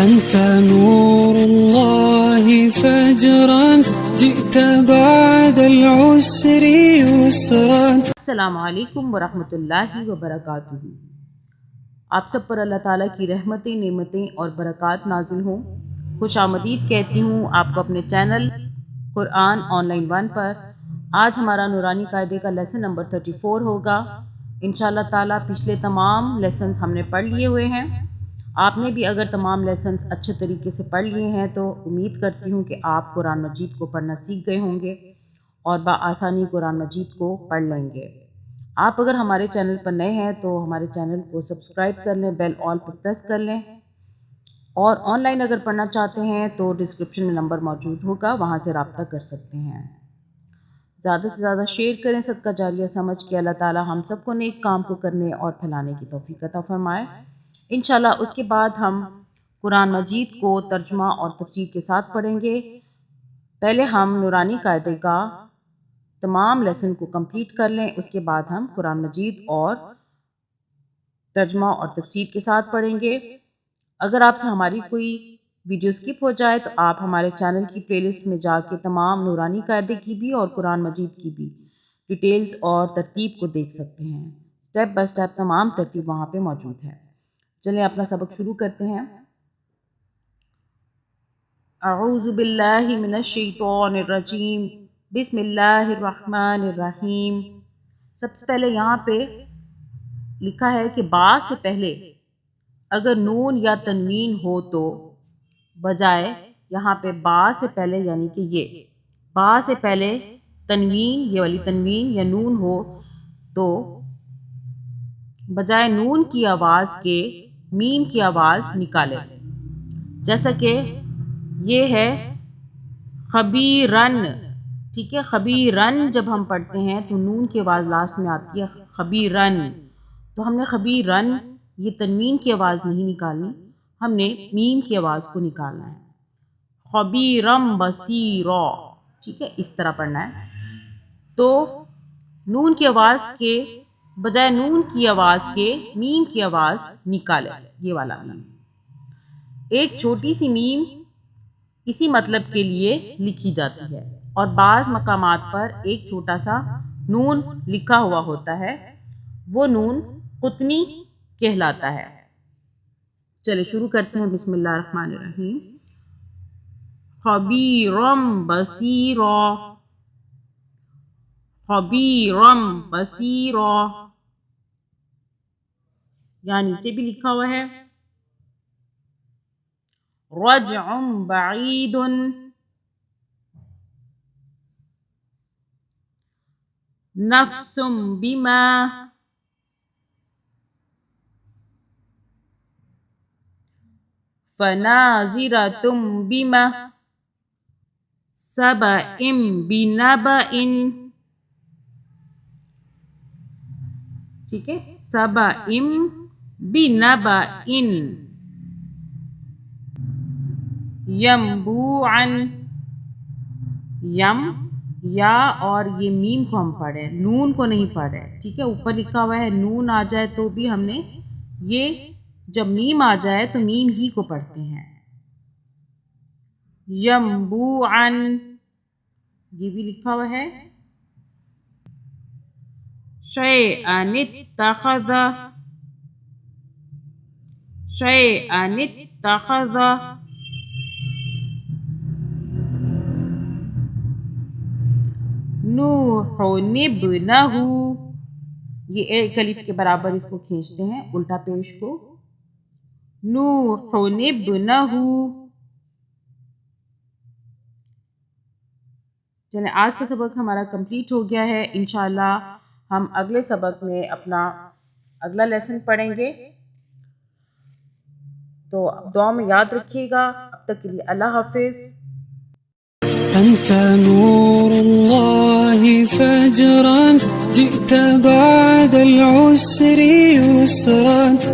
أنت نور الله فجرا جئت بعد العسر يسرا. السلام علیکم ورحمۃ اللہ وبرکاتہ. آپ سب پر اللہ تعالیٰ کی رحمتیں، نعمتیں اور برکات نازل ہوں. خوش آمدید کہتی ہوں آپ کو اپنے چینل قرآن آن لائن 1 پر. آج ہمارا نورانی قاعدے کا لیسن نمبر 34 ہوگا. انشاءاللہ تعالیٰ پچھلے تمام لیسنز ہم نے پڑھ لیے ہوئے ہیں. آپ نے بھی اگر تمام لیسنز اچھے طریقے سے پڑھ لیے ہیں تو امید کرتی ہوں کہ آپ قرآن مجید کو پڑھنا سیکھ گئے ہوں گے اور بآسانی قرآن مجید کو پڑھ لیں گے. آپ اگر ہمارے چینل پر نئے ہیں تو ہمارے چینل کو سبسکرائب کر لیں، بیل آل پر پریس کر لیں، اور آن لائن اگر پڑھنا چاہتے ہیں تو ڈسکرپشن میں نمبر موجود ہوگا، وہاں سے رابطہ کر سکتے ہیں. زیادہ سے زیادہ شیئر کریں، صدقہ جاریہ سمجھ کے. اللہ تعالی ہم سب کو نیک کام کو کرنے اور پھیلانے کی توفیق عطا فرمائے. انشاءاللہ اس کے بعد ہم قرآن مجید کو ترجمہ اور تفسیر کے ساتھ پڑھیں گے. پہلے ہم نورانی قاعدے کا تمام لیسن کو کمپلیٹ کر لیں، اس کے بعد ہم قرآن مجید اور ترجمہ اور تفسیر کے ساتھ پڑھیں گے. اگر آپ سے ہماری کوئی ویڈیو سکپ ہو جائے تو آپ ہمارے چینل کی پلے لسٹ میں جا کے تمام نورانی قاعدے کی بھی اور قرآن مجید کی بھی ڈیٹیلز اور ترتیب کو دیکھ سکتے ہیں. سٹیپ بائی سٹیپ تمام ترتیب وہاں پہ موجود ہے. چلیں اپنا سبق شروع کرتے ہیں. اعوذ باللہ من الشیطان الرجیم، بسم اللہ الرحمن الرحیم. سب سے پہلے یہاں پہ لکھا ہے کہ با سے پہلے اگر نون یا تنوین ہو تو بجائے یہاں پہ با سے پہلے، یعنی کہ یہ با سے پہلے تنوین، یہ والی تنوین یا نون ہو تو بجائے نون کی آواز کے میم کی آواز نکالے. جیسا کہ یہ ہے خبیرن، ٹھیک ہے. خبیرن جب ہم پڑھتے ہیں تو نون کی آواز لاسٹ میں آتی ہے خبیرن، تو ہم نے خبیرن یہ تنوین کی آواز نہیں نکالنی، ہم نے میم کی آواز کو نکالنا ہے. خبیرم بصیرا، ٹھیک ہے، اس طرح پڑھنا ہے. تو نون کی آواز کے بجائے نون کی آواز کے میم کی آواز نکالے، یہ والا میم. ایک چھوٹی سی میم اسی مطلب کے لیے لکھی جاتی ہے اور بعض مقامات پر ایک چھوٹا سا نون لکھا ہوا ہوتا ہے، وہ نون قطنی کہلاتا ہے. چلے شروع کرتے ہیں. بسم اللہ الرحمن الرحیم. خبیرم بصیرا، خبیرم بصیرا. یہاں نیچے بھی لکھا ہوا ہے رجع بعید، نفس بما، فناظرۃ بما، سبع بنبأ، ٹھیک ہے، سبع بنبأ، ینبوعا. یم یا اور یہ میم کو ہم پڑھ رہے ہیں، نون کو نہیں پڑھ رہے، ٹھیک ہے. اوپر لکھا ہوا ہے نون آ جائے تو بھی ہم نے یہ جب میم آ جائے تو میم ہی کو پڑھتے ہیں. ینبوعا یہ بھی لکھا ہوا ہے. شیئن اتخذ، شیئن اتخذ. نوح ابنہ، یہ ایک الف کے برابر اس کو کھینچتے ہیں الٹا پیش کو. نوح ابنہ. چلیں آج کا سبق ہمارا کمپلیٹ ہو گیا ہے. انشاءاللہ ہم اگلے سبق میں اپنا اگلا لیسن پڑھیں گے، تو دعا میں یاد رکھیے گا. اب تک کے لیے اللہ حافظ. أنت نور الله فجرا جئت بعد العسر يسرا.